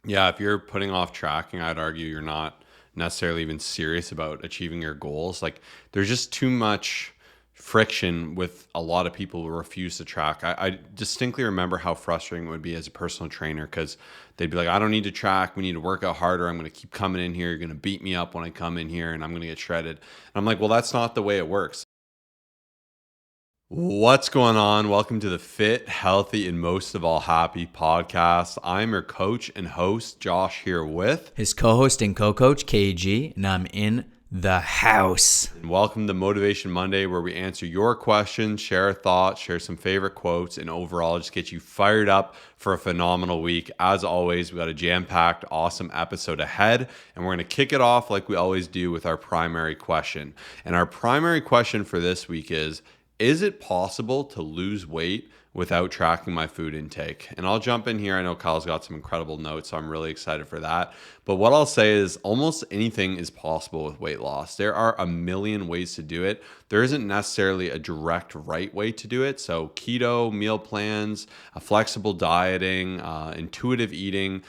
Yeah, if you're putting off tracking, I'd argue you're not necessarily even serious about achieving your goals. Like there's just too much friction with a lot of people who refuse to track. I distinctly remember how frustrating it would be as a personal trainer because they'd be like, I don't need to track. We need to work out harder. I'm going to keep coming in here. You're going to beat me up when I come in here and I'm going to get shredded. And I'm like, well, that's not the way it works. What's going on? Welcome to the Fit, Healthy, and most of all happy podcast. I'm your coach and host, Josh, here with his co-host and co-coach, KG, and I'm in the house. And welcome to Motivation Monday, where we answer your questions, share thoughts, share some favorite quotes, and overall just get you fired up for a phenomenal week. As always, we got a jam-packed, awesome episode ahead, and we're going to kick it off like we always do with our primary question. And our primary question for this week is it possible to lose weight without tracking my food intake? And I'll jump in here. I know Kyle's got some incredible notes, so I'm really excited for that. But what I'll say is almost anything is possible with weight loss. There are a million ways to do it. There isn't necessarily a direct right way to do it. So keto, meal plans, flexible dieting, intuitive eating,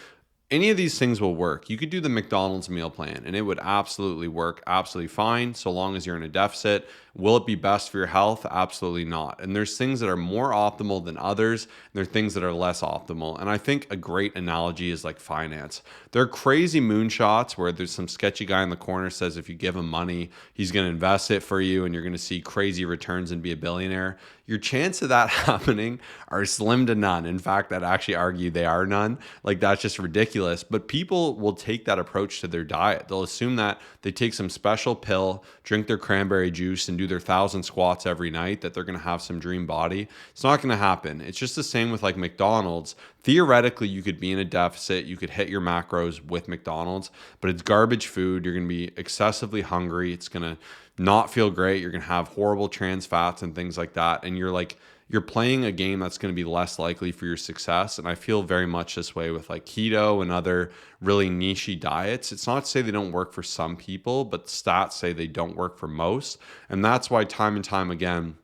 any of these things will work. You could do the McDonald's meal plan and it would absolutely work absolutely fine so long as you're in a deficit. Will it be best for your health? Absolutely not. And there's things that are more optimal than others. And there are things that are less optimal. And I think a great analogy is like finance. There are crazy moonshots where there's some sketchy guy in the corner says if you give him money, he's going to invest it for you and you're going to see crazy returns and be a billionaire. Your chance of that happening are slim to none. In fact, I'd actually argue they are none. Like that's just ridiculous. But people will take that approach to their diet. They'll assume that they take some special pill, drink their cranberry juice, and do their 1,000 squats every night, that they're going to have some dream body. It's not going to happen. It's just the same with like McDonald's. Theoretically, you could be in a deficit. You could hit your macros with McDonald's, but it's garbage food. You're going to be excessively hungry. It's going to not feel great. You're going to have horrible trans fats and things like that. And you're playing a game that's going to be less likely for your success. And I feel very much this way with like keto and other really niche-y diets. It's not to say they don't work for some people, but stats say they don't work for most. And that's why time and time again,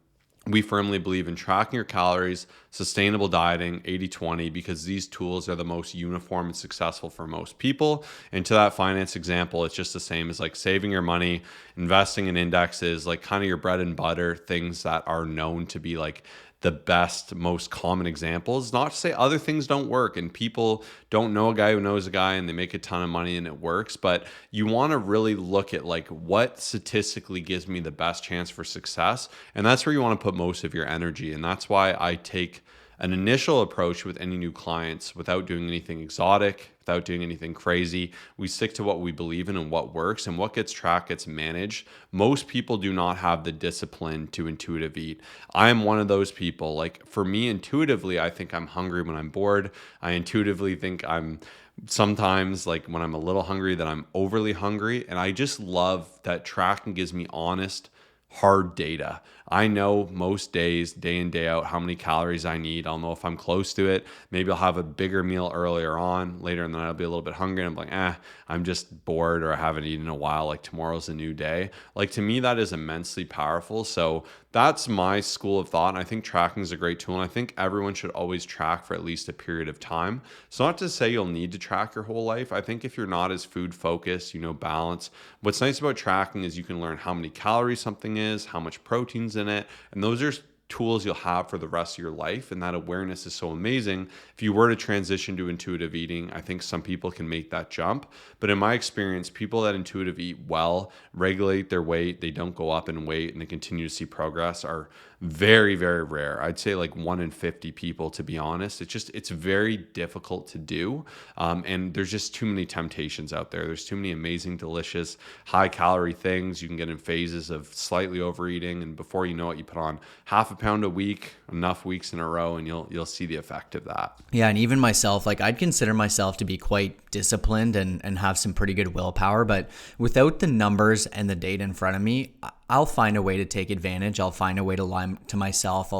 we firmly believe in tracking your calories, sustainable dieting, 80-20, because these tools are the most uniform and successful for most people. And to that finance example, it's just the same as like saving your money, investing in indexes, like kind of your bread and butter, things that are known to be like the best, most common examples. Not to say other things don't work and people don't know a guy who knows a guy and they make a ton of money and it works, but you want to really look at like what statistically gives me the best chance for success. And that's where you want to put most of your energy. And that's why I take an initial approach with any new clients without doing anything exotic, without doing anything crazy. We stick to what we believe in and what works, and what gets tracked gets managed. Most people do not have the discipline to intuitive eat. I am one of those people. Like for me, intuitively, I think I'm hungry when I'm bored. I intuitively think I'm sometimes like when I'm a little hungry that I'm overly hungry. And I just love that tracking gives me honest, hard data. I know most days, day in, day out, how many calories I need. I'll know if I'm close to it. Maybe I'll have a bigger meal earlier on. Later in the night, I'll be a little bit hungry. And I'm like, I'm just bored or I haven't eaten in a while. Like tomorrow's a new day. Like to me, that is immensely powerful. So that's my school of thought. And I think tracking is a great tool. And I think everyone should always track for at least a period of time. It's not to say you'll need to track your whole life. I think if you're not as food focused, balance. What's nice about tracking is you can learn how many calories something is, how much protein's in it. And those are tools you'll have for the rest of your life. And that awareness is so amazing. If you were to transition to intuitive eating, I think some people can make that jump. But in my experience, people that intuitive eat well, regulate their weight, they don't go up in weight and they continue to see progress are very, very rare. I'd say like 1 in 50 people, to be honest. It's very difficult to do. And there's just too many temptations out there. There's too many amazing, delicious, high calorie things. You can get in phases of slightly overeating. And before you know it, you put on half a pound a week, enough weeks in a row, and you'll see the effect of that. Yeah. And even myself, like I'd consider myself to be quite disciplined and have some pretty good willpower, but without the numbers and the data in front of me, I'll find a way to take advantage. I'll find a way to lie to myself.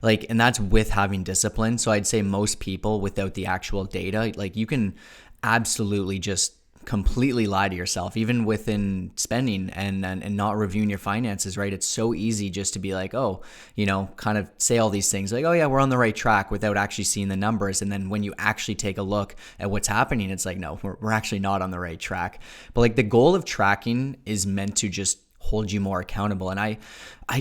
And that's with having discipline. So I'd say most people without the actual data, like you can absolutely just completely lie to yourself, even within spending and not reviewing your finances, right? It's so easy just to be like, oh, kind of say all these things like, oh yeah, we're on the right track without actually seeing the numbers. And then when you actually take a look at what's happening, it's like, no, we're actually not on the right track. But like the goal of tracking is meant to just hold you more accountable. And I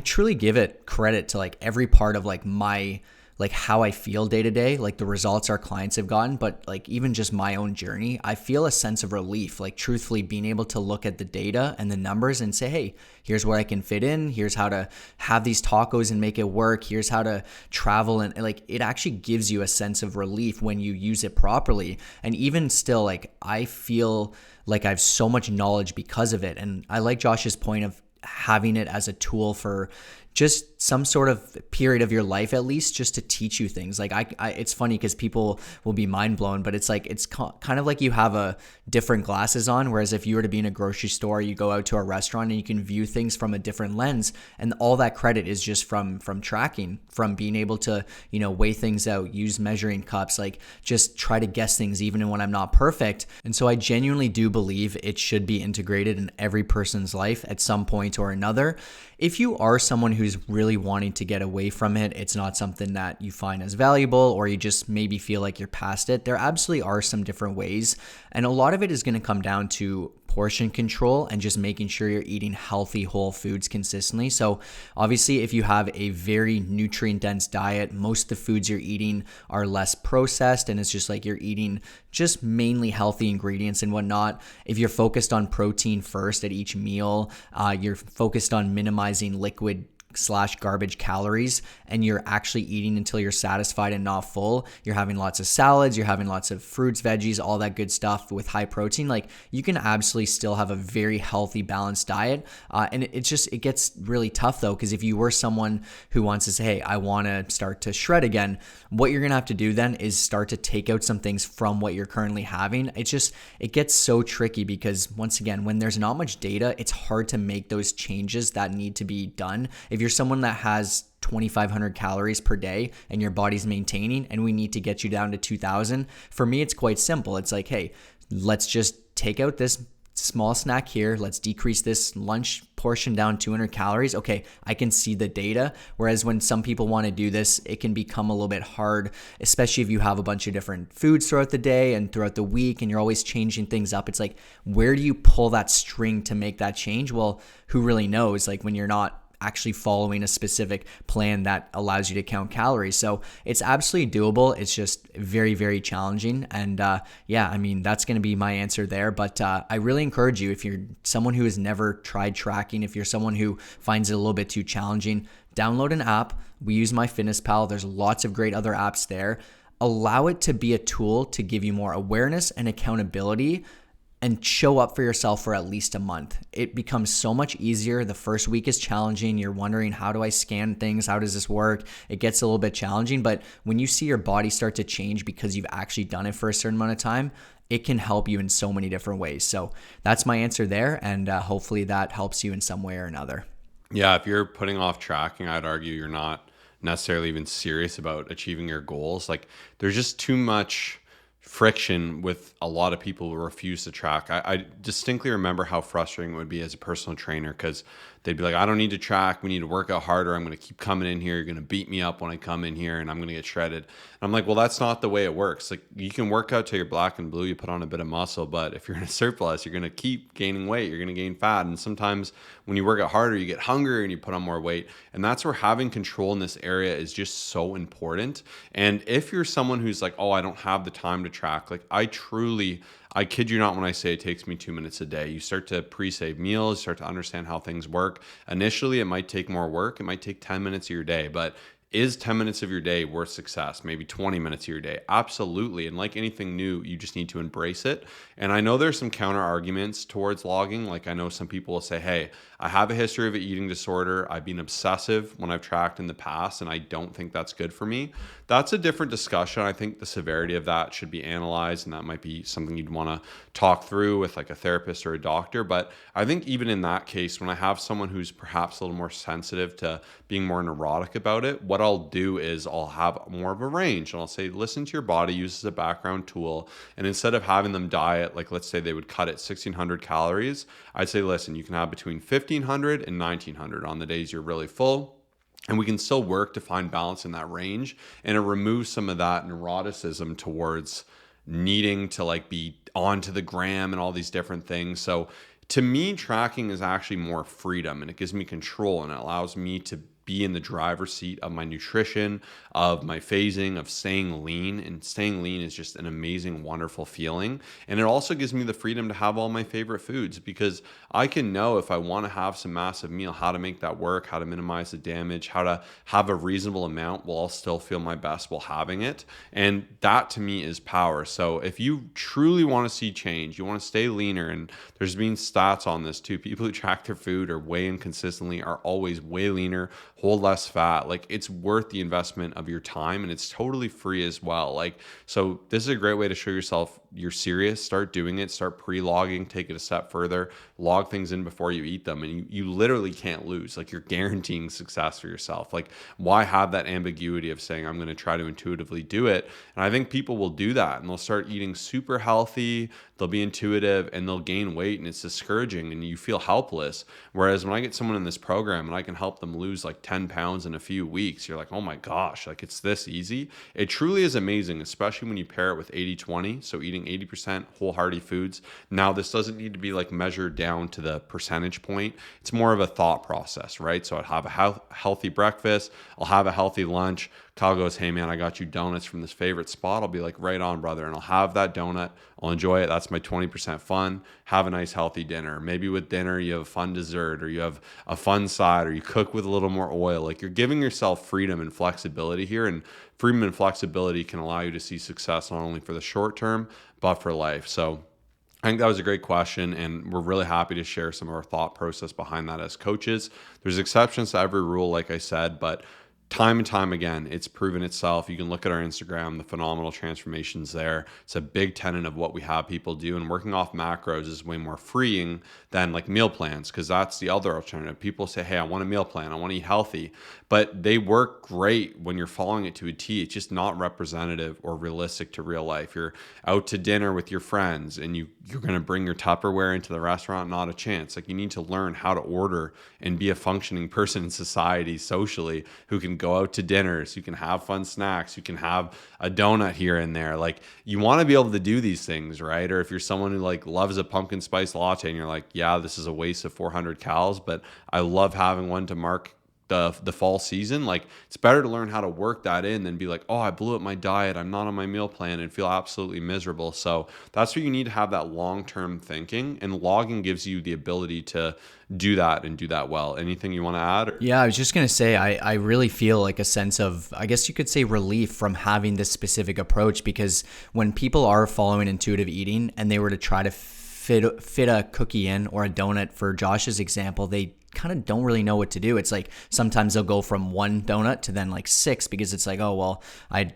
truly give it credit to like every part of like my like how I feel day to day, like the results our clients have gotten, but like even just my own journey, I feel a sense of relief, like truthfully being able to look at the data and the numbers and say, hey, here's where I can fit in. Here's how to have these tacos and make it work. Here's how to travel. And like, it actually gives you a sense of relief when you use it properly. And even still, like, I feel like I have so much knowledge because of it. And I like Josh's point of having it as a tool for just some sort of period of your life, at least, just to teach you things. Like it's funny because people will be mind blown, but it's like, it's kind of like you have a different glasses on. Whereas if you were to be in a grocery store, you go out to a restaurant and you can view things from a different lens. And all that credit is just from tracking, from being able to, weigh things out, use measuring cups, like just try to guess things even when I'm not perfect. And so I genuinely do believe it should be integrated in every person's life at some point or another. If you are someone who's really wanting to get away from it, it's not something that you find as valuable, or you just maybe feel like you're past it, there absolutely are some different ways. And a lot of it is going to come down to portion control and just making sure you're eating healthy whole foods consistently. So obviously, if you have a very nutrient dense diet, most of the foods you're eating are less processed, and it's just like you're eating just mainly healthy ingredients and whatnot. If you're focused on protein first at each meal, you're focused on minimizing liquid/garbage calories, and you're actually eating until you're satisfied and not full. You're having lots of salads, you're having lots of fruits, veggies, all that good stuff with high protein. Like, you can absolutely still have a very healthy, balanced diet. And it gets really tough though, because if you were someone who wants to say, hey, I want to start to shred again, what you're going to have to do then is start to take out some things from what you're currently having. It gets so tricky because, once again, when there's not much data, it's hard to make those changes that need to be done. If you're someone that has 2,500 calories per day and your body's maintaining, and we need to get you down to 2,000, for me, it's quite simple. It's like, hey, let's just take out this small snack here. Let's decrease this lunch portion down 200 calories. Okay, I can see the data. Whereas when some people want to do this, it can become a little bit hard, especially if you have a bunch of different foods throughout the day and throughout the week, and you're always changing things up. It's like, where do you pull that string to make that change? Well, who really knows? Like, when you're not actually following a specific plan that allows you to count calories. So it's absolutely doable. It's just very, very challenging. And yeah, I mean, that's going to be my answer there. But I really encourage you, if you're someone who has never tried tracking, if you're someone who finds it a little bit too challenging, download an app. We use MyFitnessPal. There's lots of great other apps there. Allow it to be a tool to give you more awareness and accountability, and show up for yourself for at least a month. It becomes so much easier. The first week is challenging. You're wondering, how do I scan things? How does this work? It gets a little bit challenging, but when you see your body start to change because you've actually done it for a certain amount of time, it can help you in so many different ways. So that's my answer there, and hopefully that helps you in some way or another. Yeah, if you're putting off tracking, I'd argue you're not necessarily even serious about achieving your goals. Like, there's just too much friction with a lot of people who refuse to track. I distinctly remember how frustrating it would be as a personal trainer, because they'd be like, I don't need to track. We need to work out harder. I'm going to keep coming in here. You're going to beat me up when I come in here, and I'm going to get shredded. And I'm like, well, that's not the way it works. Like, you can work out till you're black and blue. You put on a bit of muscle, but if you're in a surplus, you're going to keep gaining weight. You're going to gain fat. And sometimes when you work out harder, you get hungrier and you put on more weight. And that's where having control in this area is just so important. And if you're someone who's like, oh, I don't have the time to track, like, I kid you not when I say it takes me 2 minutes a day. You start to pre-save meals, start to understand how things work. Initially, it might take more work. It might take 10 minutes of your day, but is 10 minutes of your day worth success? Maybe 20 minutes of your day? Absolutely. And like anything new, you just need to embrace it. And I know there's some counter arguments towards logging. Like, I know some people will say, hey, I have a history of an eating disorder. I've been obsessive when I've tracked in the past, and I don't think that's good for me. That's a different discussion. I think the severity of that should be analyzed, and that might be something you'd want to talk through with like a therapist or a doctor. But I think even in that case, when I have someone who's perhaps a little more sensitive to being more neurotic about it, what what I'll do is I'll have more of a range, and I'll say, listen to your body, use as a background tool. And instead of having them diet, like let's say they would cut at 1600 calories, I'd say, listen, you can have between 1500 and 1900 on the days you're really full. And we can still work to find balance in that range. And it removes some of that neuroticism towards needing to like be onto the gram and all these different things. So to me, tracking is actually more freedom, and it gives me control, and it allows me to be in the driver's seat of my nutrition, of my phasing, of staying lean. And staying lean is just an amazing, wonderful feeling. And it also gives me the freedom to have all my favorite foods, because I can know if I want to have some massive meal, how to make that work, how to minimize the damage, how to have a reasonable amount while I'll still feel my best while having it. And that to me is power. So if you truly want to see change, you want to stay leaner, and there's been stats on this too. People who track their food or weigh in consistently are always way leaner, hold less fat. Like, it's worth the investment of your time, and it's totally free as well. Like, so this is a great way to show yourself you're serious. Start doing it. Start pre-logging, take it a step further, log things in before you eat them, and you literally can't lose. Like, you're guaranteeing success for yourself. Like, why have that ambiguity of saying I'm going to try to intuitively do it? And I think people will do that, and they'll start eating super healthy, they'll be intuitive, and they'll gain weight, and it's discouraging, and you feel helpless. Whereas when I get someone in this program and I can help them lose like 10 pounds in a few weeks, you're like, oh my gosh, like, it's this easy. It truly is amazing, especially when you pair it with 80-20. So eating 80% whole hearty foods. Now, this doesn't need to be like measured down to the percentage point. It's more of a thought process, right? So I'd have a healthy breakfast. I'll have a healthy lunch. Kyle goes, hey man, I got you donuts from this favorite spot. I'll be like, right on, brother. And I'll have that donut. I'll enjoy it. That's my 20% fun. Have a nice healthy dinner. Maybe with dinner, you have a fun dessert, or you have a fun side, or you cook with a little more oil. Like, you're giving yourself freedom and flexibility here. And freedom and flexibility can allow you to see success not only for the short term, but for life. So I think that was a great question, and we're really happy to share some of our thought process behind that as coaches. There's exceptions to every rule, like I said, but time and time again, it's proven itself. You can look at our Instagram, the phenomenal transformations there. It's a big tenet of what we have people do. And working off macros is way more freeing than like meal plans, because that's the other alternative. People say, hey, I want a meal plan, I want to eat healthy. But they work great when you're following it to a T. It's just not representative or realistic to real life. You're out to dinner with your friends, and you're going to bring your Tupperware into the restaurant. Not a chance. Like, you need to learn how to order and be a functioning person in society socially, who can go out to dinners, you can have fun snacks, you can have a donut here and there. Like, you want to be able to do these things, right? Or if you're someone who like loves a pumpkin spice latte and you're like, yeah, this is a waste of 400 calories, but I love having one to mark the fall season. Like, it's better to learn how to work that in than be like, oh, I blew up my diet, I'm not on my meal plan, and feel absolutely miserable. So that's where you need to have that long-term thinking, and logging gives you the ability to do that and do that well. Anything you want to add? Yeah, I was just going to say, I really feel like a sense of, I guess you could say, relief from having this specific approach, because when people are following intuitive eating and they were to try to fit a cookie in, or a donut for Josh's example, they kind of don't really know what to do. It's like sometimes they'll go from one donut to then like 6, because it's like, oh, well, I'm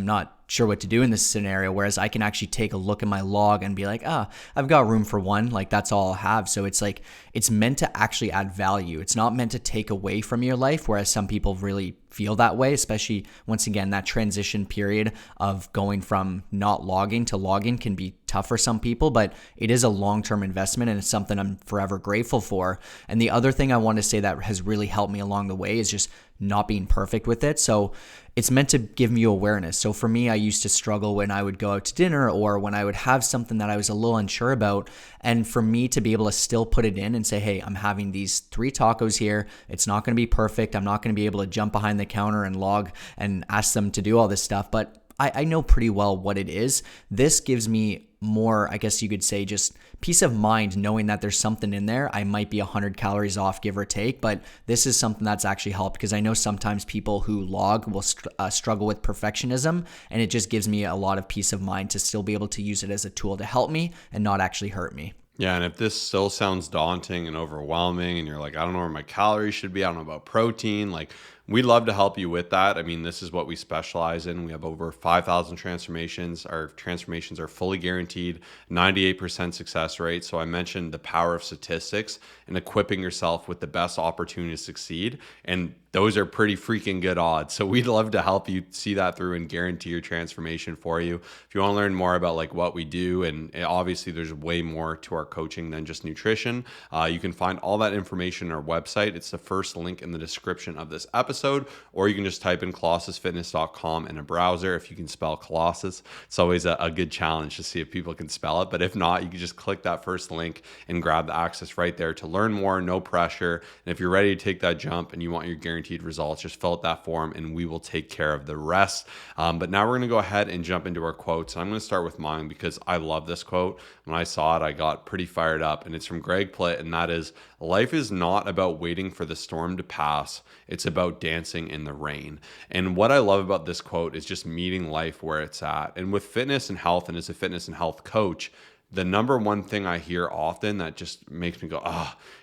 not sure what to do in this scenario. Whereas I can actually take a look at my log and be like, I've got room for one. Like, that's all I'll have. So it's like, it's meant to actually add value. It's not meant to take away from your life, whereas some people really feel that way, especially once again, that transition period of going from not logging to logging can be tough for some people, but it is a long-term investment, and it's something I'm forever grateful for. And the other thing I want to say that has really helped me along the way is just not being perfect with it. So it's meant to give me awareness. So for me, I used to struggle when I would go out to dinner, or when I would have something that I was a little unsure about. And for me to be able to still put it in and say, hey, I'm having these 3 tacos here. It's not going to be perfect. I'm not going to be able to jump behind the counter and log and ask them to do all this stuff, but I know pretty well what it is. This gives me more, I guess you could say, just peace of mind, knowing that there's something in there. I might be 100 calories off, give or take, but this is something that's actually helped, because I know sometimes people who log will struggle with perfectionism, and it just gives me a lot of peace of mind to still be able to use it as a tool to help me and not actually hurt me. Yeah, and if this still sounds daunting and overwhelming, and you're like, I don't know where my calories should be, I don't know about protein, like, We'd love to help you with that. I mean, this is what we specialize in. We have over 5,000 transformations. Our transformations are fully guaranteed, 98% success rate. So I mentioned the power of statistics and equipping yourself with the best opportunity to succeed. And those are pretty freaking good odds. So we'd love to help you see that through and guarantee your transformation for you. If you want to learn more about like what we do, and obviously there's way more to our coaching than just nutrition, you can find all that information on our website. It's the first link in the description of this episode, or you can just type in colossusfitness.com in a browser. If you can spell Colossus, it's always a good challenge to see if people can spell it. But if not, you can just click that first link and grab the access right there to learn more, no pressure. And if you're ready to take that jump and you want your guaranteed results, just fill out that form and we will take care of the rest. But now we're going to go ahead and jump into our quotes. I'm going to start with mine because I love this quote. When I saw it, I got pretty fired up, and it's from Greg Plitt, and that is, life is not about waiting for the storm to pass. It's about dancing in the rain. And what I love about this quote is just meeting life where it's at. And with fitness and health, and as a fitness and health coach, the number one thing I hear often that just makes me go,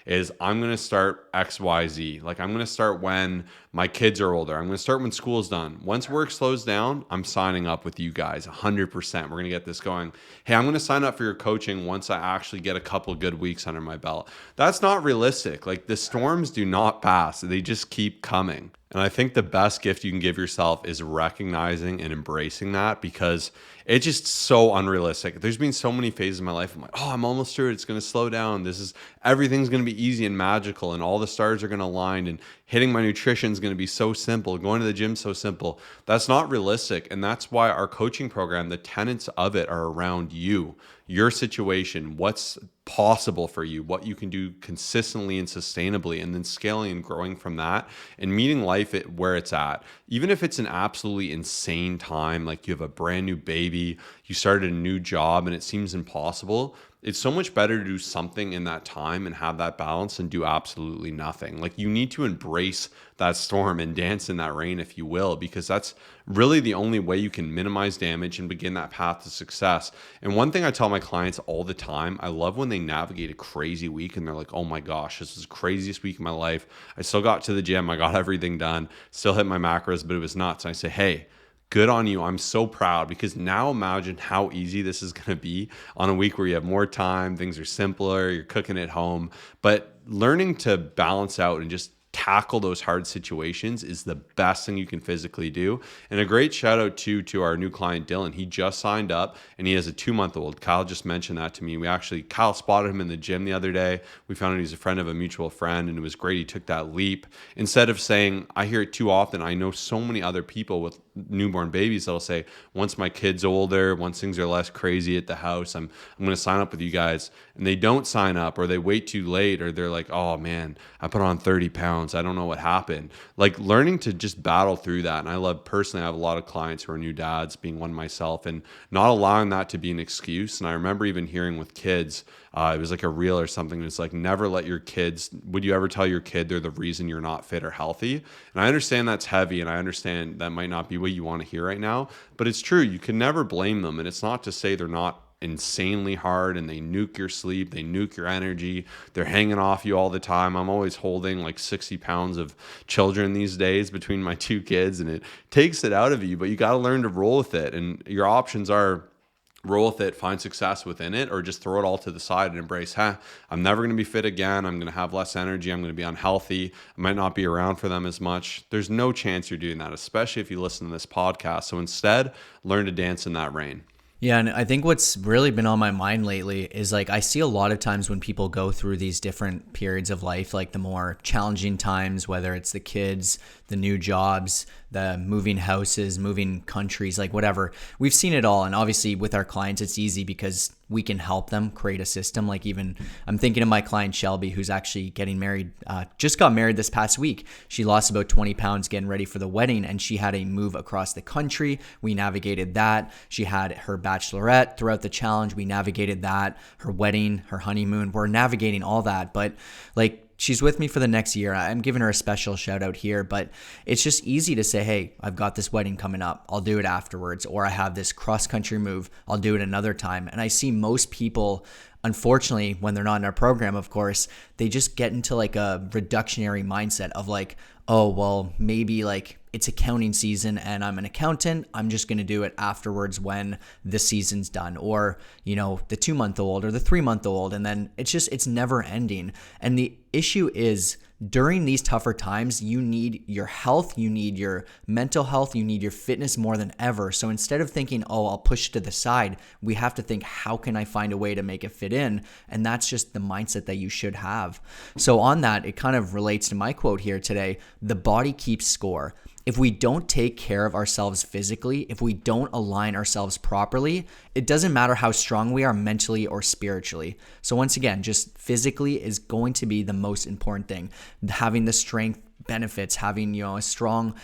is I'm going to start XYZ. Like, I'm going to start when my kids are older. I'm going to start when school's done. Once work slows down, I'm signing up with you guys 100%. We're going to get this going. Hey, I'm going to sign up for your coaching once I actually get a couple good weeks under my belt. That's not realistic. Like, the storms do not pass. They just keep coming. And I think the best gift you can give yourself is recognizing and embracing that, because it's just so unrealistic. There's been so many phases in my life. I'm like, I'm almost through it. It's going to slow down. Everything's going to be easy and magical, and all the stars are going to align, and hitting my nutrition is going to be so simple. Going to the gym so simple. That's not realistic. And that's why our coaching program, the tenets of it are around you, your situation, what's possible for you, what you can do consistently and sustainably, and then scaling and growing from that and meeting life at where it's at. Even if it's an absolutely insane time, like you have a brand new baby, you started a new job and it seems impossible, it's so much better to do something in that time and have that balance and do absolutely nothing. Like, you need to embrace that storm and dance in that rain, if you will, because that's really the only way you can minimize damage and begin that path to success. And one thing I tell my clients all the time, I love when they navigate a crazy week and they're like, oh my gosh, this is the craziest week of my life. I still got to the gym. I got everything done, still hit my macros, but it was nuts. And I say, hey, good on you. I'm so proud, because now imagine how easy this is going to be on a week where you have more time, things are simpler, you're cooking at home. But learning to balance out and just tackle those hard situations is the best thing you can physically do. And a great shout out to our new client, Dylan. He just signed up and he has a 2-month-old. Kyle just mentioned that to me. Kyle spotted him in the gym the other day. We found out he's a friend of a mutual friend, and it was great. He took that leap. Instead of saying, I hear it too often, I know so many other people with newborn babies that'll say, once my kid's older, once things are less crazy at the house, I'm going to sign up with you guys. And they don't sign up, or they wait too late, or they're like, oh man, I put on 30 pounds. I don't know what happened. Like, learning to just battle through that. And I have a lot of clients who are new dads, being one myself, and not allowing that to be an excuse. And I remember even hearing with kids, it was like a reel or something. It's like, never let your kids, would you ever tell your kid they're the reason you're not fit or healthy? And I understand that's heavy, and I understand that might not be what you want to hear right now, but it's true. You can never blame them. And it's not to say they're not insanely hard and they nuke your sleep, they nuke your energy, they're hanging off you all the time. I'm always holding like 60 pounds of children these days between my 2 kids, and it takes it out of you, but you got to learn to roll with it. And your options are roll with it, find success within it, or just throw it all to the side and embrace, I'm never going to be fit again. I'm going to have less energy. I'm going to be unhealthy. I might not be around for them as much. There's no chance you're doing that, especially if you listen to this podcast. So instead, learn to dance in that rain. Yeah, and I think what's really been on my mind lately is, like, I see a lot of times when people go through these different periods of life, like the more challenging times, whether it's the kids, the new jobs, the moving houses, moving countries, like whatever. We've seen it all. And obviously with our clients, it's easy because we can help them create a system. Like, even I'm thinking of my client Shelby, who's actually getting married, just got married this past week. She lost about 20 pounds getting ready for the wedding, and she had a move across the country. We navigated that. She had her bachelorette throughout the challenge. We navigated that. Her wedding, her honeymoon, we're navigating all that. But like, she's with me for the next year. I'm giving her a special shout out here, but it's just easy to say, hey, I've got this wedding coming up. I'll do it afterwards. Or I have this cross country move. I'll do it another time. And I see most people, unfortunately, when they're not in our program, of course, they just get into like a reductionary mindset of like, oh, well, maybe like it's accounting season and I'm an accountant. I'm just going to do it afterwards when the season's done. Or, the 2-month-old or the 3-month-old. And then it's never ending. And the issue is, during these tougher times, you need your health, you need your mental health, you need your fitness more than ever. So instead of thinking, oh, I'll push it to the side, we have to think, how can I find a way to make it fit in? And that's just the mindset that you should have. So on that, it kind of relates to my quote here today: the body keeps score. If we don't take care of ourselves physically, if we don't align ourselves properly, it doesn't matter how strong we are mentally or spiritually. So once again, just physically is going to be the most important thing. Having the strength benefits, having, a strong,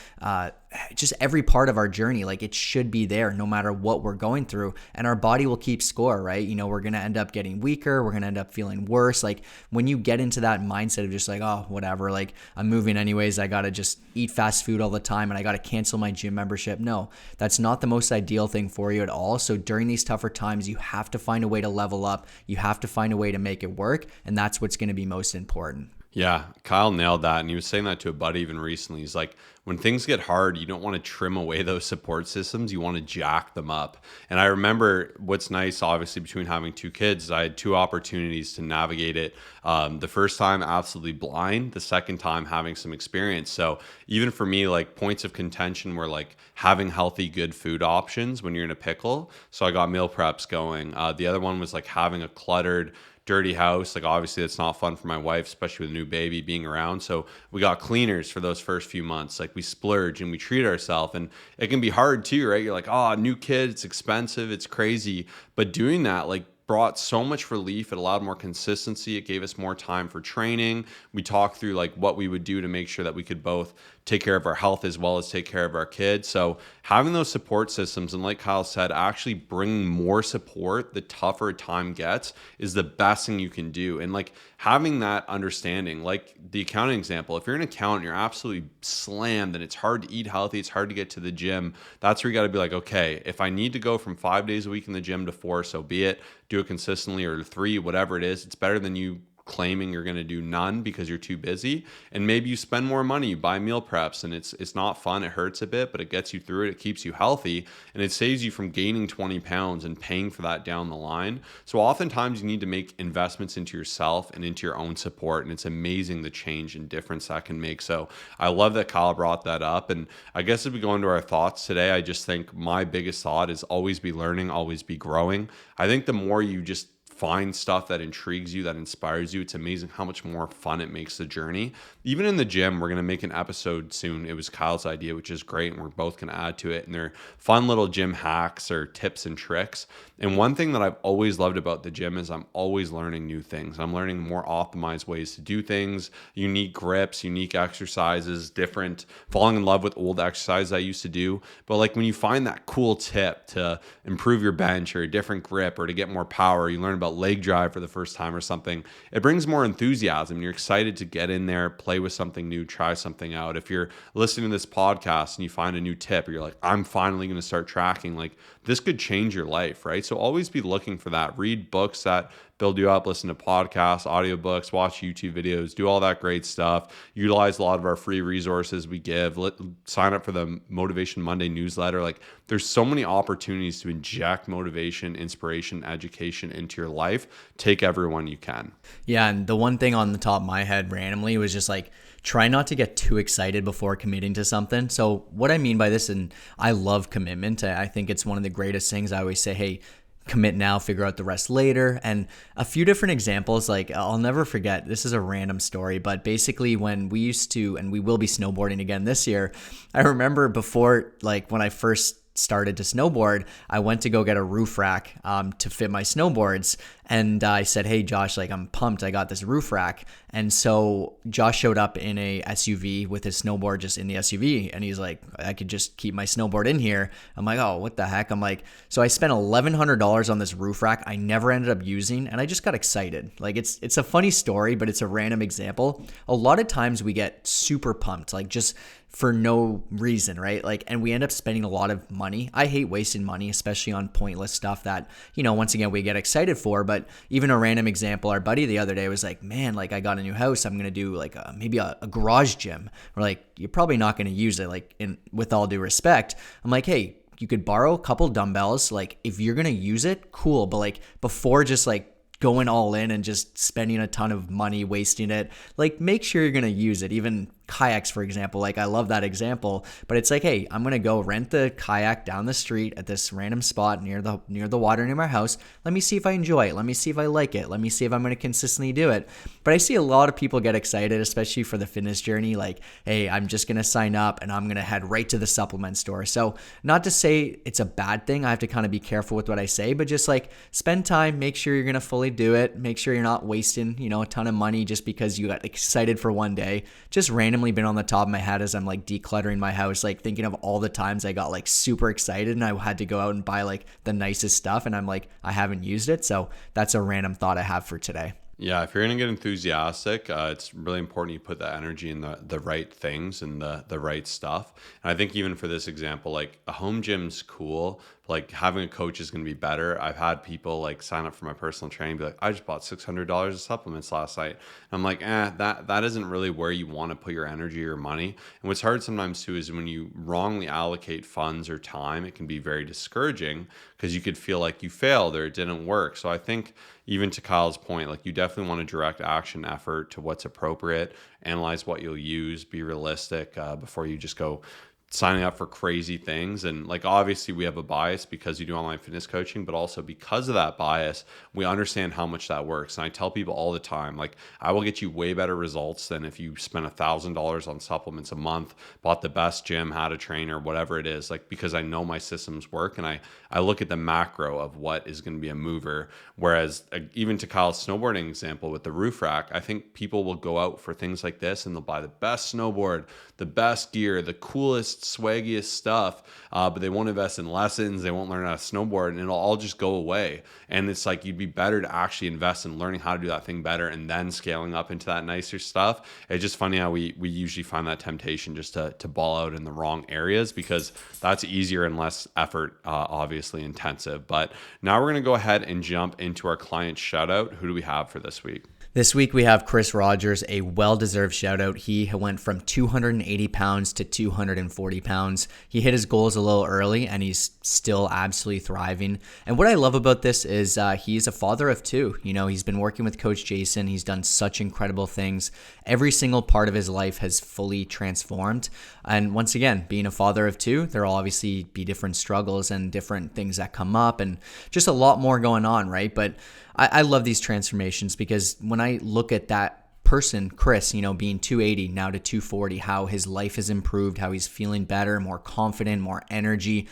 just every part of our journey, like it should be there no matter what we're going through, and our body will keep score, right? We're going to end up getting weaker. We're going to end up feeling worse. Like when you get into that mindset of just like, oh, whatever, like I'm moving anyways, I got to just eat fast food all the time and I got to cancel my gym membership. No, that's not the most ideal thing for you at all. So during these tougher times, you have to find a way to level up. You have to find a way to make it work. And that's what's going to be most important. Yeah, Kyle nailed that. And he was saying that to a buddy even recently. He's like, when things get hard, you don't want to trim away those support systems. You want to jack them up. And I remember what's nice, obviously, between having 2 kids, I had 2 opportunities to navigate it. The first time, absolutely blind. The second time, having some experience. So even for me, like points of contention were like having healthy, good food options when you're in a pickle. So I got meal preps going. The other one was like having a cluttered, dirty house. Like obviously that's not fun for my wife, especially with a new baby being around. So we got cleaners for those first few months. Like we splurge and we treat ourselves, and it can be hard too, right? You're like, oh, new kid, it's expensive, it's crazy. But doing that like brought so much relief. It allowed more consistency. It gave us more time for training. We talked through like what we would do to make sure that we could both take care of our health as well as take care of our kids. So having those support systems, and like Kyle said, actually bringing more support the tougher time gets, is the best thing you can do. And like having that understanding, like the accounting example, if you're an accountant, you're absolutely slammed and it's hard to eat healthy, it's hard to get to the gym. That's where you got to be like, okay, if I need to go from 5 days a week in the gym to 4, so be it. Do it consistently, or 3, whatever it is. It's better than you claiming you're going to do none because you're too busy. And maybe you spend more money, you buy meal preps, and it's not fun. It hurts a bit, but it gets you through it. It keeps you healthy, and it saves you from gaining 20 pounds and paying for that down the line. So oftentimes you need to make investments into yourself and into your own support. And it's amazing the change and difference that can make. So I love that Kyle brought that up. And I guess as we go into our thoughts today, I just think my biggest thought is always be learning, always be growing. I think the more you just find stuff that intrigues you, that inspires you, it's amazing how much more fun it makes the journey. Even in the gym, we're going to make an episode soon. It was Kyle's idea, which is great, and we're both going to add to it. And they're fun little gym hacks or tips and tricks. And one thing that I've always loved about the gym is I'm always learning new things. I'm learning more optimized ways to do things, unique grips, unique exercises, different, falling in love with old exercises I used to do. But like when you find that cool tip to improve your bench or a different grip or to get more power, you learn about leg drive for the first time or something, it brings more enthusiasm. You're excited to get in there, play with something new, try something out. If you're listening to this podcast and you find a new tip, or you're like, I'm finally going to start tracking, like this could change your life, right? So always be looking for that. Read books that build you up, listen to podcasts, audiobooks, watch YouTube videos, do all that great stuff. Utilize a lot of our free resources we give. Sign up for the Motivation Monday newsletter. Like there's so many opportunities to inject motivation, inspiration, education into your life. Take every one you can. Yeah, and the one thing on the top of my head randomly was just like, try not to get too excited before committing to something. So what I mean by this, and I love commitment. I think it's one of the greatest things. I always say, hey, commit now, figure out the rest later. And a few different examples, like I'll never forget, this is a random story, but basically when we used to, and we will be snowboarding again this year, I remember before, like when I first started to snowboard, I went to go get a roof rack to fit my snowboards. And I said, hey, Josh, like, I'm pumped. I got this roof rack. And so Josh showed up in a SUV with his snowboard just in the SUV. And he's like, I could just keep my snowboard in here. I'm like, oh, what the heck? I'm like, so I spent $1,100 on this roof rack I never ended up using. And I just got excited. Like, it's a funny story, but it's a random example. A lot of times we get super pumped, like just for no reason, right? Like, and we end up spending a lot of money. I hate wasting money, especially on pointless stuff that, once again, we get excited for. But even a random example, our buddy the other day was like, man, like, I got a new house. I'm going to do like maybe a garage gym. We're like, you're probably not going to use it. Like, with all due respect, I'm like, hey, you could borrow a couple dumbbells. Like, if you're going to use it, cool. But like, before just like going all in and just spending a ton of money, wasting it, like, make sure you're going to use it. Even kayaks, for example, like, I love that example, but it's like, hey, I'm going to go rent the kayak down the street at this random spot near the water near my house. Let me see if I enjoy it. Let me see if I like it. Let me see if I'm going to consistently do it. But I see a lot of people get excited, especially for the fitness journey. Like, hey, I'm just going to sign up and I'm going to head right to the supplement store. So not to say it's a bad thing. I have to kind of be careful with what I say, but just like, spend time, make sure you're going to fully do it. Make sure you're not wasting, a ton of money just because you got excited for one day. Just randomly been on the top of my head as I'm like decluttering my house, like thinking of all the times I got like super excited and I had to go out and buy like the nicest stuff, and I'm like, I haven't used it. So that's a random thought I have for today. Yeah, if you're going to get enthusiastic, it's really important you put that energy in the right things and the right stuff. And I think even for this example, like, a home gym's cool, but like, having a coach is going to be better. I've had people like sign up for my personal training, be like, I just bought $600 of supplements last night. And I'm like, that isn't really where you want to put your energy or money. And what's hard sometimes too is when you wrongly allocate funds or time, it can be very discouraging because you could feel like you failed or it didn't work. So I think, even to Kyle's point, like, you definitely want to direct action effort to what's appropriate, analyze what you'll use, be realistic before you just go signing up for crazy things. And like, obviously we have a bias because you do online fitness coaching, but also because of that bias, we understand how much that works. And I tell people all the time, like, I will get you way better results than if you spent $1,000 on supplements a month, bought the best gym, had a trainer, whatever it is, like, because I know my systems work and I look at the macro of what is going to be a mover. Whereas even to Kyle's snowboarding example with the roof rack, I think people will go out for things like this and they'll buy the best snowboard, the best gear, the coolest, swaggiest stuff, but they won't invest in lessons. They won't learn how to snowboard, and it'll all just go away. And it's like, you'd be better to actually invest in learning how to do that thing better and then scaling up into that nicer stuff. It's just funny how we usually find that temptation just to ball out in the wrong areas, because that's easier and less effort, obviously intensive. But now we're going to go ahead and jump into our client shout out. Who do we have for this week? This week we have Chris Rogers, a well-deserved shout out. He went from 280 pounds to 240 pounds. He hit his goals a little early and he's still absolutely thriving. And what I love about this is he's a father of two. He's been working with Coach Jason. He's done such incredible things. Every single part of his life has fully transformed. And once again, being a father of two, there'll obviously be different struggles and different things that come up and just a lot more going on, right? But I love these transformations because when I look at that person, Chris, being 280 now to 240, how his life has improved, how he's feeling better, more confident, more energy.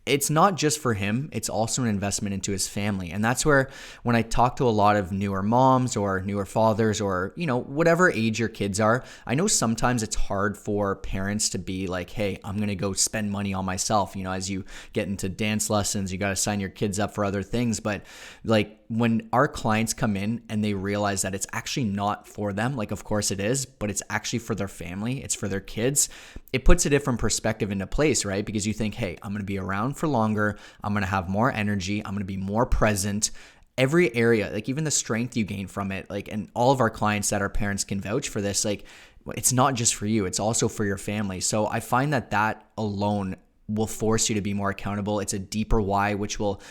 It's not just for him, it's also an investment into his family. And that's where, when I talk to a lot of newer moms or newer fathers or, whatever age your kids are, I know sometimes it's hard for parents to be like, hey, I'm going to go spend money on myself. As you get into dance lessons, you got to sign your kids up for other things. But like, when our clients come in and they realize that it's actually not for them, like, of course it is, but it's actually for their family, it's for their kids, it puts a different perspective into place, right? Because you think, hey, I'm going to be around for longer, I'm going to have more energy, I'm going to be more present. Every area, like even the strength you gain from it, like, and all of our clients that are parents can vouch for this, like, it's not just for you, it's also for your family. So I find that alone will force you to be more accountable. It's a deeper why, which will,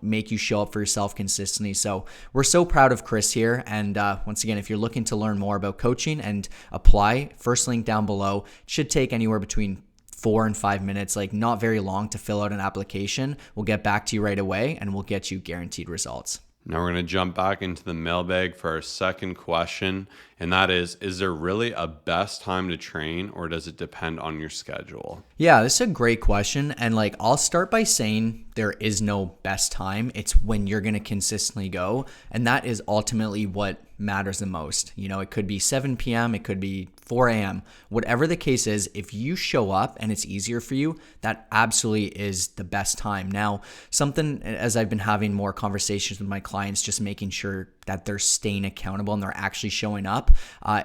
make you show up for yourself consistently. So we're so proud of Chris here. And once again, if you're looking to learn more about coaching and apply, first link down below. It should take anywhere between 4 and 5 minutes, like not very long to fill out an application. We'll get back to you right away and we'll get you guaranteed results. Now we're going to jump back into the mailbag for our second question. And that is there really a best time to train, or does it depend on your schedule? Yeah, this is a great question. And like, I'll start by saying there is no best time. It's when you're going to consistently go. And that is ultimately what matters the most. You know, it could be 7 p.m., it could be 4 a.m., whatever the case is, if you show up and it's easier for you, that absolutely is the best time. Now, something as I've been having more conversations with my clients, just making sure that they're staying accountable and they're actually showing up,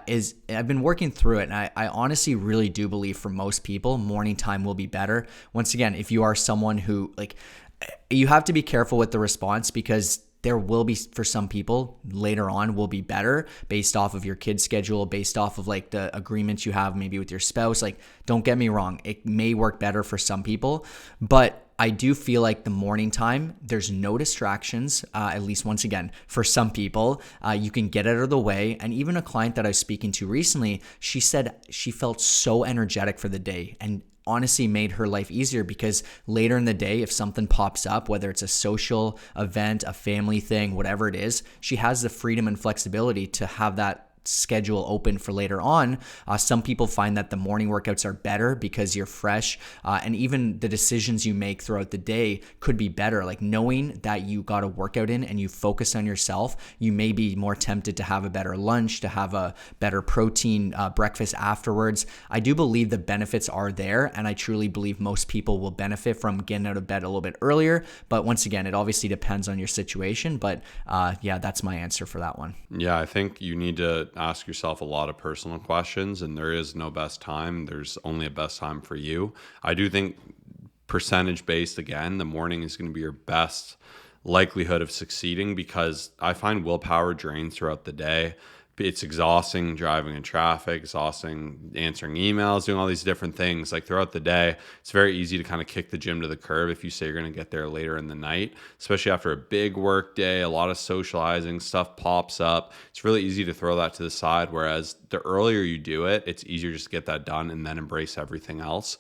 is I've been working through it. And I honestly really do believe for most people, morning time will be better. Once again, if you are someone who like, you have to be careful with the response, because there will be, for some people later on, will be better based off of your kid's schedule, based off of like the agreements you have maybe with your spouse. Like, don't get me wrong, it may work better for some people, but I do feel like the morning time, there's no distractions, at least once again, for some people. You can get out of the way. And even a client that I was speaking to recently, she said she felt so energetic for the day, and honestly made her life easier, because later in the day, if something pops up, whether it's a social event, a family thing, whatever it is, she has the freedom and flexibility to have that schedule open for later on. Some people find that the morning workouts are better because you're fresh, and even the decisions you make throughout the day could be better. Like knowing that you got a workout in and you focus on yourself, you may be more tempted to have a better lunch, to have a better protein breakfast afterwards. I do believe the benefits are there, and I truly believe most people will benefit from getting out of bed a little bit earlier. But once again, it obviously depends on your situation. But yeah, that's my answer for that one. Yeah, I think you need to ask yourself a lot of personal questions, and there is no best time. There's only a best time for you. I do think percentage based, again, the morning is going to be your best likelihood of succeeding, because I find willpower drains throughout the day. It's exhausting driving in traffic, exhausting answering emails, doing all these different things. Like throughout the day, it's very easy to kind of kick the gym to the curb if you say you're going to get there later in the night, especially after a big work day, a lot of socializing, stuff pops up. It's really easy to throw that to the side. Whereas the earlier you do it, it's easier just to get that done and then embrace everything else.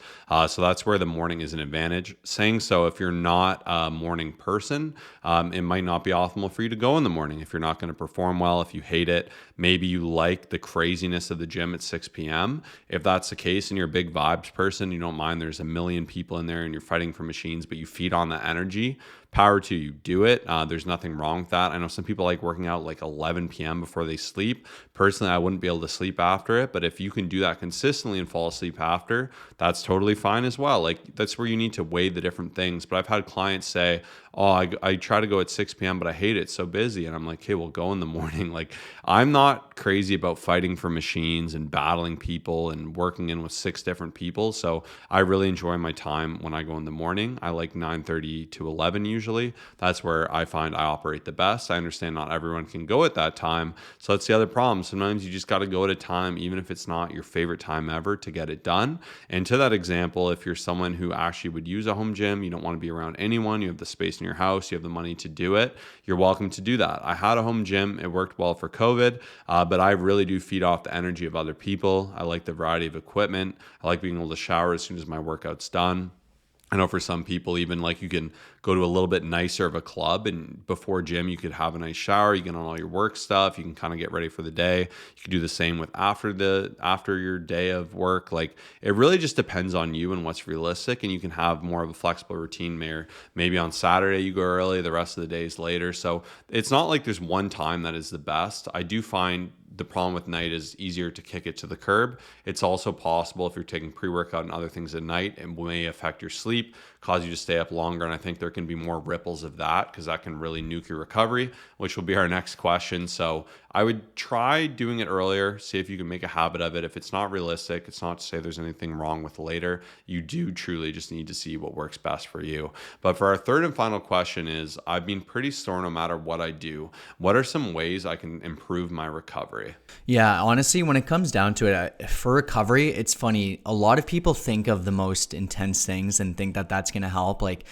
So that's where the morning is an advantage. Saying so, if you're not a morning person, it might not be optimal for you to go in the morning if you're not going to perform well, if you hate it. Maybe you like the craziness of the gym at 6 p.m. If that's the case and you're a big vibes person, you don't mind there's a million people in there and you're fighting for machines, but you feed on that energy, power to you. Do it. There's nothing wrong with that. I know some people like working out like 11 p.m. before they sleep. Personally, I wouldn't be able to sleep after it, but if you can do that consistently and fall asleep after, that's totally fine as well. Like that's where you need to weigh the different things. But I've had clients say, oh, I try to go at 6 p.m., but I hate it. It's so busy. And I'm like, hey, well, go in the morning. Like I'm not crazy about fighting for machines and battling people and working in with 6 different people. So I really enjoy my time when I go in the morning. I like 9:30 to 11 usually. That's where I find I operate the best. I understand not everyone can go at that time. So that's the other problem. Sometimes you just got to go at a time, even if it's not your favorite time ever, to get it done. And to that example, if you're someone who actually would use a home gym, you don't want to be around anyone, you have the space in your house, you have the money to do it, you're welcome to do that. I had a home gym. It worked well for COVID, but I really do feed off the energy of other people. I like the variety of equipment. I like being able to shower as soon as my workout's done. I know for some people, even like you can go to a little bit nicer of a club, and before gym, you could have a nice shower. You get on all your work stuff. You can kind of get ready for the day. You can do the same with after your day of work. Like it really just depends on you and what's realistic, and you can have more of a flexible routine. Maybe on Saturday you go early, the rest of the days later. So it's not like there's one time that is the best. I do find the problem with night is easier to kick it to the curb. It's also possible if you're taking pre-workout and other things at night, it may affect your sleep, cause you to stay up longer. And I think there can be more ripples of that because that can really nuke your recovery, which will be our next question. So I would try doing it earlier, see if you can make a habit of it. If it's not realistic, it's not to say there's anything wrong with later. You do truly just need to see what works best for you. But for our third and final question is, I've been pretty sore no matter what I do. What are some ways I can improve my recovery? Yeah, honestly, when it comes down to it, for recovery, it's funny. A lot of people think of the most intense things and think that that's going to help. Like,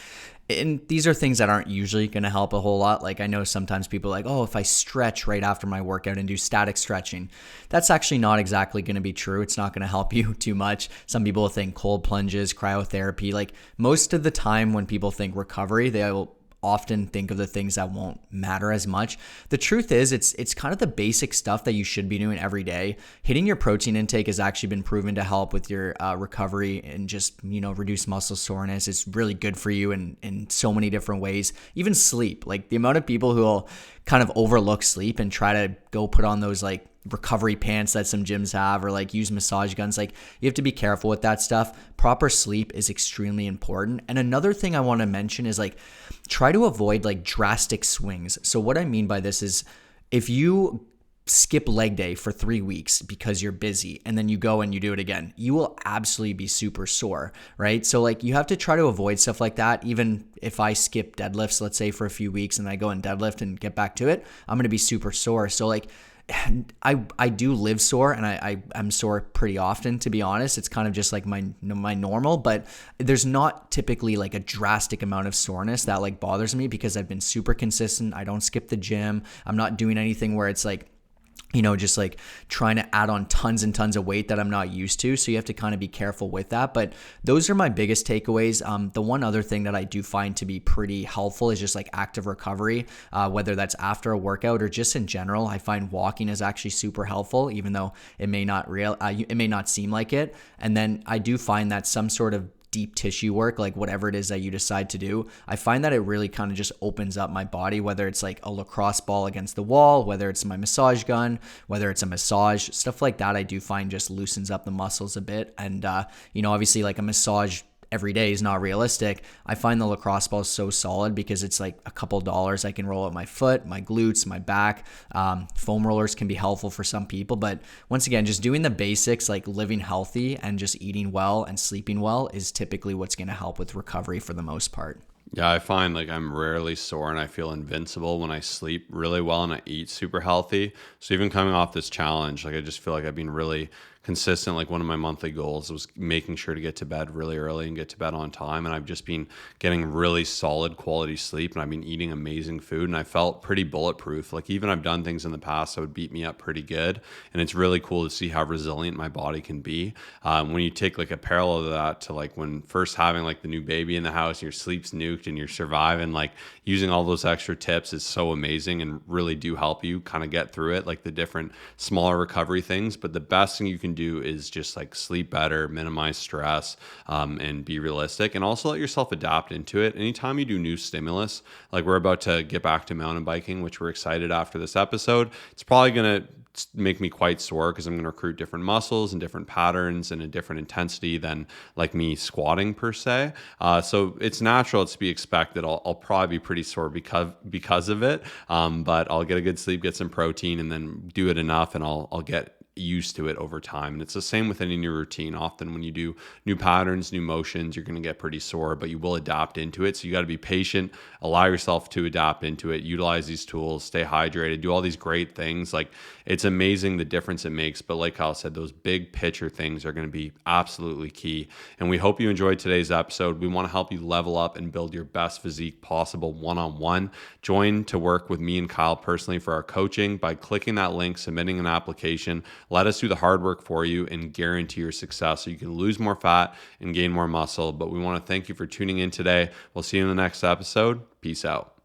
and these are things that aren't usually going to help a whole lot. Like I know sometimes people are like, oh, if I stretch right after my workout and do static stretching, that's actually not exactly going to be true. It's not going to help you too much. Some people think cold plunges, cryotherapy. Like most of the time when people think recovery, they will often think of the things that won't matter as much. The truth is, it's kind of the basic stuff that you should be doing every day. Hitting your protein intake has actually been proven to help with your recovery and just, reduce muscle soreness. It's really good for you in so many different ways. Even sleep, like the amount of people who will kind of overlook sleep and try to go put on those like recovery pants that some gyms have, or like use massage guns. Like, you have to be careful with that stuff. Proper sleep is extremely important. And another thing I want to mention is like, try to avoid like drastic swings. So what I mean by this is, if you skip leg day for 3 weeks because you're busy and then you go and you do it again, you will absolutely be super sore, right? So like, you have to try to avoid stuff like that. Even if I skip deadlifts, let's say for a few weeks, and I go and deadlift and get back to it, I'm going to be super sore. So like, I do live sore, and I'm sore pretty often, to be honest. It's kind of just like my normal, but there's not typically like a drastic amount of soreness that like bothers me, because I've been super consistent. I don't skip the gym. I'm not doing anything where it's like, just like trying to add on tons and tons of weight that I'm not used to. So you have to kind of be careful with that. But those are my biggest takeaways. The one other thing that I do find to be pretty helpful is just like active recovery, whether that's after a workout or just in general. I find walking is actually super helpful, even though it may not seem like it. And then I do find that some sort of deep tissue work, like whatever it is that you decide to do, I find that it really kind of just opens up my body, whether it's like a lacrosse ball against the wall, whether it's my massage gun, whether it's a massage, stuff like that, I do find just loosens up the muscles a bit. And, obviously like a massage every day is not realistic. I find the lacrosse ball so solid because it's like a couple dollars. I can roll out my foot, my glutes, my back. Foam rollers can be helpful for some people, but once again, just doing the basics, like living healthy and just eating well and sleeping well, is typically what's going to help with recovery for the most part. Yeah, I find like I'm rarely sore and I feel invincible when I sleep really well and I eat super healthy. So even coming off this challenge, like I just feel like I've been really consistent. Like one of my monthly goals was making sure to get to bed really early and get to bed on time. And I've just been getting really solid quality sleep, and I've been eating amazing food, and I felt pretty bulletproof. Like even I've done things in the past that would beat me up pretty good. And it's really cool to see how resilient my body can be. When you take like a parallel to that to like when first having like the new baby in the house, your sleep's nuked and you're surviving, like using all those extra tips is so amazing and really do help you kind of get through it, like the different smaller recovery things. But the best thing you can do is just like sleep better, minimize stress, and be realistic, and also let yourself adapt into it. Anytime you do new stimulus, like we're about to get back to mountain biking, which we're excited after this episode, it's probably going to make me quite sore because I'm going to recruit different muscles and different patterns and a different intensity than like me squatting per se. So it's natural, it's to be expected. I'll probably be pretty sore because of it. But I'll get a good sleep, get some protein, and then do it enough, and I'll get used to it over time. And it's the same with any new routine. Often when you do new patterns, new motions, you're going to get pretty sore, but you will adapt into it. So you got to be patient, allow yourself to adapt into it, utilize these tools, stay hydrated, do all these great things. Like it's amazing the difference it makes. But like Kyle said, those big picture things are going to be absolutely key. And we hope you enjoyed today's episode. We want to help you level up and build your best physique possible one-on-one. Join to work with me and Kyle personally for our coaching by clicking that link, submitting an application. Let us do the hard work for you and guarantee your success so you can lose more fat and gain more muscle. But we want to thank you for tuning in today. We'll see you in the next episode. Peace out.